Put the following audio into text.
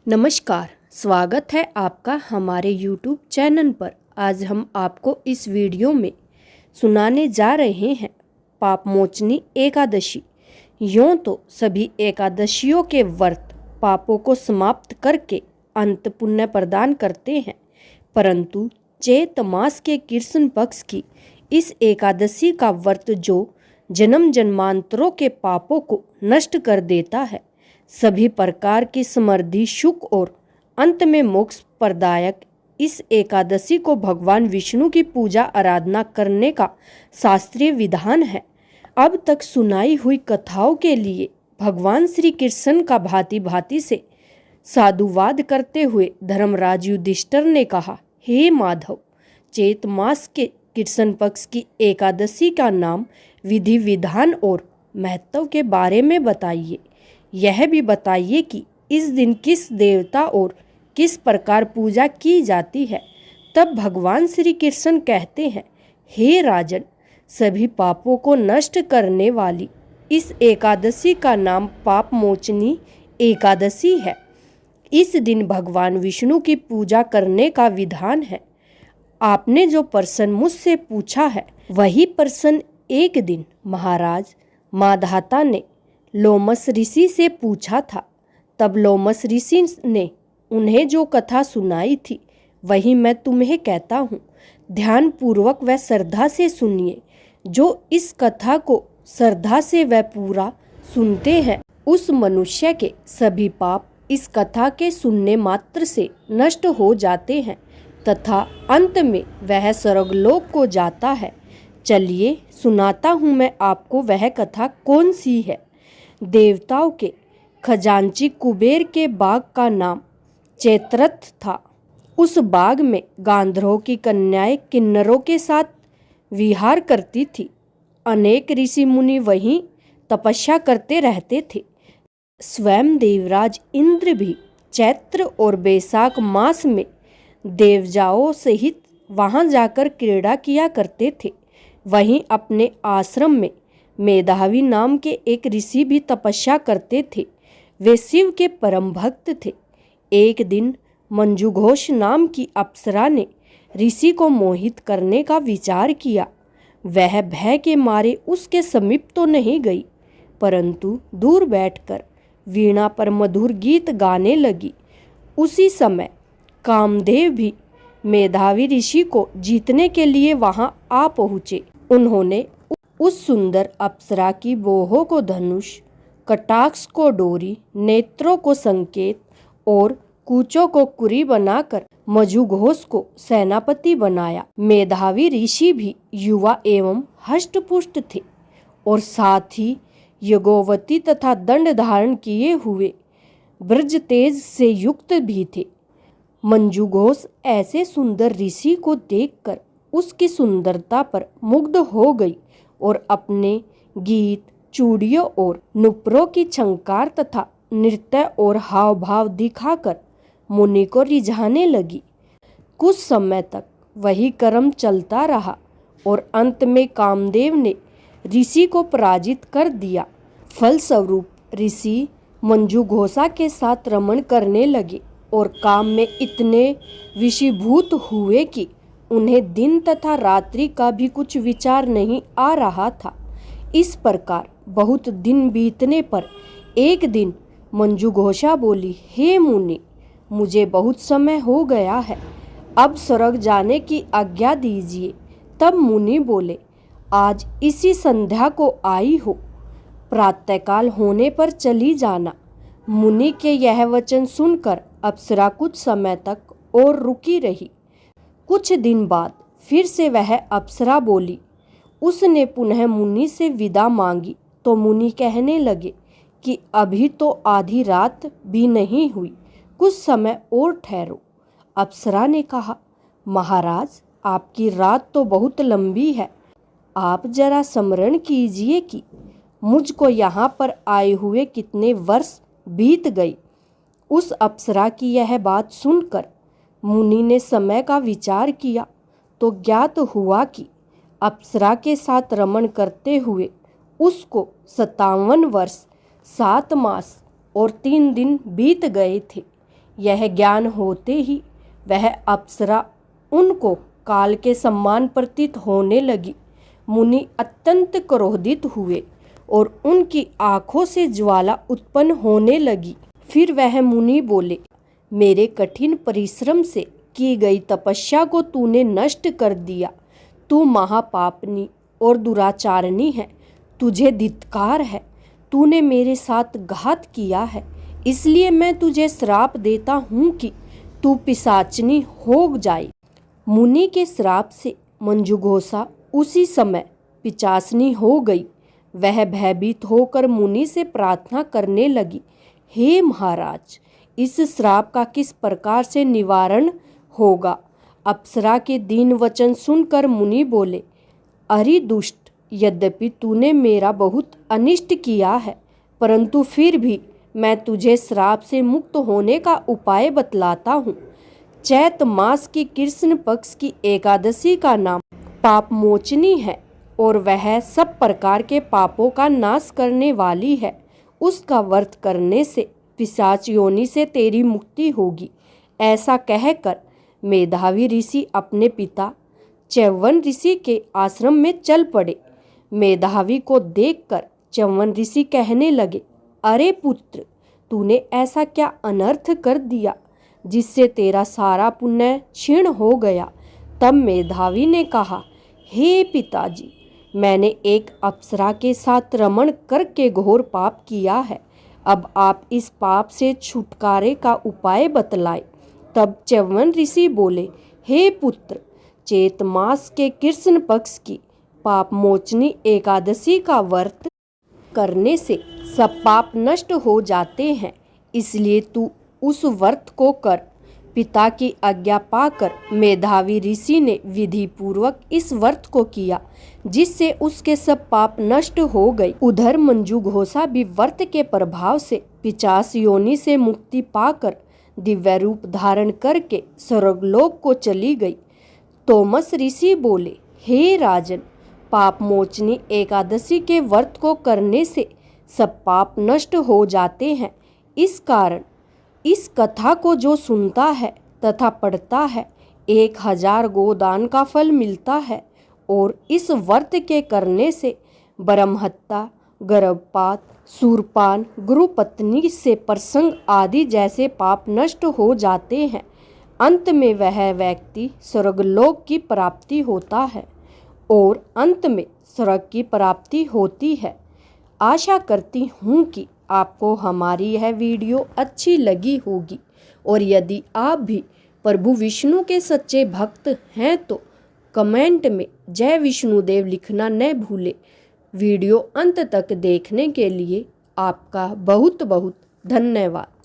नमस्कार, स्वागत है आपका हमारे YouTube चैनल पर। आज हम आपको इस वीडियो में सुनाने जा रहे हैं पापमोचनी एकादशी। यूँ तो सभी एकादशियों के व्रत पापों को समाप्त करके अंत पुण्य प्रदान करते हैं, परंतु चैत मास के कृष्ण पक्ष की इस एकादशी का व्रत जो जन्म जन्मांतरों के पापों को नष्ट कर देता है, सभी प्रकार की समृद्धि, सुख और अंत में मोक्ष प्रदायक इस एकादशी को भगवान विष्णु की पूजा आराधना करने का शास्त्रीय विधान है। अब तक सुनाई हुई कथाओं के लिए भगवान श्री कृष्ण का भांति भांति से साधुवाद करते हुए धर्मराज युधिष्ठिर ने कहा, हे माधव, चैत मास के कृष्ण पक्ष की एकादशी का नाम, विधि विधान और महत्व के बारे में बताइए। यह भी बताइए कि इस दिन किस देवता और किस प्रकार पूजा की जाती है। तब भगवान श्री कृष्ण कहते हैं, हे राजन, सभी पापों को नष्ट करने वाली इस एकादशी का नाम पापमोचनी एकादशी है। इस दिन भगवान विष्णु की पूजा करने का विधान है। आपने जो प्रश्न मुझसे पूछा है, वही प्रश्न एक दिन महाराज माधाता ने लोमस ऋषि से पूछा था। तब लोमस ऋषि ने उन्हें जो कथा सुनाई थी, वही मैं तुम्हें कहता हूँ। ध्यान पूर्वक व श्रद्धा से सुनिए। जो इस कथा को श्रद्धा से व पूरा सुनते हैं, उस मनुष्य के सभी पाप इस कथा के सुनने मात्र से नष्ट हो जाते हैं तथा अंत में वह स्वर्गलोक को जाता है। चलिए सुनाता हूँ मैं आपको वह कथा कौन सी है। देवताओं के खजांची कुबेर के बाग का नाम चैत्ररथ था। उस बाग में गांधर्वों की कन्याएं किन्नरों के साथ विहार करती थी। अनेक ऋषि मुनि वहीं तपस्या करते रहते थे। स्वयं देवराज इंद्र भी चैत्र और बैसाख मास में देवजाओं सहित वहां जाकर क्रीड़ा किया करते थे। वहीं अपने आश्रम में मेधावी नाम के एक ऋषि भी तपस्या करते थे। वे शिव के परम भक्त थे। एक दिन मंजुघोष नाम की अप्सरा ने ऋषि को मोहित करने का विचार किया। वह भय के मारे उसके समीप तो नहीं गई, परंतु दूर बैठकर वीणा पर मधुर गीत गाने लगी। उसी समय कामदेव भी मेधावी ऋषि को जीतने के लिए वहां आ पहुँचे। उन्होंने उस सुंदर अप्सरा की बाहों को धनुष, कटाक्ष को डोरी, नेत्रों को संकेत और कूचों को कुरी बनाकर मंजुघोष को सेनापति बनाया। मेधावी ऋषि भी युवा एवं हष्टपुष्ट थे और साथ ही यज्ञोवती तथा दंड धारण किए हुए ब्रज तेज से युक्त भी थे। मंजुघोष ऐसे सुंदर ऋषि को देखकर उसकी सुंदरता पर मुग्ध हो गई और अपने गीत, चूड़ियों और नुपुरों की झंकार तथा नृत्य और हाव भाव दिखाकर मुनि को रिझाने लगी। कुछ समय तक वही क्रम चलता रहा और अंत में कामदेव ने ऋषि को पराजित कर दिया। फलस्वरूप ऋषि मंजुघोषा के साथ रमण करने लगे और काम में इतने विषीभूत हुए कि उन्हें दिन तथा रात्रि का भी कुछ विचार नहीं आ रहा था। इस प्रकार बहुत दिन बीतने पर एक दिन मंजुघोषा बोली, हे मुनि, मुझे बहुत समय हो गया है, अब स्वर्ग जाने की आज्ञा दीजिए। तब मुनि बोले, आज इसी संध्या को आई हो, प्रातःकाल होने पर चली जाना। मुनि के यह वचन सुनकर अप्सरा कुछ समय तक और रुकी रही। कुछ दिन बाद फिर से वह अप्सरा बोली। उसने पुनः मुनि से विदा मांगी तो मुनि कहने लगे कि अभी तो आधी रात भी नहीं हुई, कुछ समय और ठहरो। अप्सरा ने कहा, महाराज, आपकी रात तो बहुत लंबी है, आप जरा स्मरण कीजिए कि मुझको यहाँ पर आए हुए कितने वर्ष बीत गए। उस अप्सरा की यह बात सुनकर मुनि ने समय का विचार किया तो ज्ञात हुआ कि अप्सरा के साथ रमण करते हुए उसको 57 वर्ष 7 मास और 3 दिन बीत गए थे। यह ज्ञान होते ही वह अप्सरा उनको काल के समान प्रतीत होने लगी। मुनि अत्यंत क्रोधित हुए और उनकी आंखों से ज्वाला उत्पन्न होने लगी। फिर वह मुनि बोले, मेरे कठिन परिश्रम से की गई तपस्या को तूने नष्ट कर दिया। तू महापापनी और दुराचारणी है, तुझे धिक्कार है। तूने मेरे साथ घात किया है, इसलिए मैं तुझे श्राप देता हूँ कि तू पिशाचनी हो जाए। मुनि के श्राप से मंजूघोषा उसी समय पिशाचनी हो गई। वह भयभीत होकर मुनि से प्रार्थना करने लगी, हे महाराज, इस श्राप का किस प्रकार से निवारण होगा? अप्सरा के दीन वचन सुनकर मुनि बोले, अरे दुष्ट, यद्यपि तूने मेरा बहुत अनिष्ट किया है, परंतु फिर भी मैं तुझे श्राप से मुक्त होने का उपाय बतलाता हूँ। चैत मास की कृष्ण पक्ष की एकादशी का नाम पाप मोचनी है और वह सब प्रकार के पापों का नाश करने वाली है। उसका व्रत करने से पिशाच योनि से तेरी मुक्ति होगी। ऐसा कहकर मेधावी ऋषि अपने पिता च्यवन ऋषि के आश्रम में चल पड़े। मेधावी को देखकर च्यवन ऋषि कहने लगे, अरे पुत्र, तूने ऐसा क्या अनर्थ कर दिया जिससे तेरा सारा पुण्य क्षीण हो गया? तब मेधावी ने कहा, हे पिताजी, मैंने एक अप्सरा के साथ रमण करके घोर पाप किया है। अब आप इस पाप से छुटकारे का उपाय बतलाए। तब च्यवन ऋषि बोले, हे पुत्र, चैत मास के कृष्ण पक्ष की पाप मोचनी एकादशी का व्रत करने से सब पाप नष्ट हो जाते हैं, इसलिए तू उस व्रत को कर। पिता की आज्ञा पाकर मेधावी ऋषि ने विधि पूर्वक इस व्रत को किया, जिससे उसके सब पाप नष्ट हो गए। उधर मंजूघोषा भी व्रत के प्रभाव से पिशाच योनि से मुक्ति पाकर दिव्य रूप धारण करके स्वर्गलोक को चली गई। तोमस ऋषि बोले, हे राजन, पाप मोचनी एकादशी के व्रत को करने से सब पाप नष्ट हो जाते हैं। इस कारण इस कथा को जो सुनता है तथा पढ़ता है, 1000 गोदान का फल मिलता है। और इस व्रत के करने से ब्रह्महत्या, गर्भपात, सूरपान, गुरुपत्नी से प्रसंग आदि जैसे पाप नष्ट हो जाते हैं। अंत में वह व्यक्ति स्वर्गलोक की प्राप्ति होता है और अंत में स्वर्ग की प्राप्ति होती है। आशा करती हूँ कि आपको हमारी यह वीडियो अच्छी लगी होगी और यदि आप भी प्रभु विष्णु के सच्चे भक्त हैं तो कमेंट में जय विष्णुदेव लिखना न भूलें। वीडियो अंत तक देखने के लिए आपका बहुत बहुत धन्यवाद।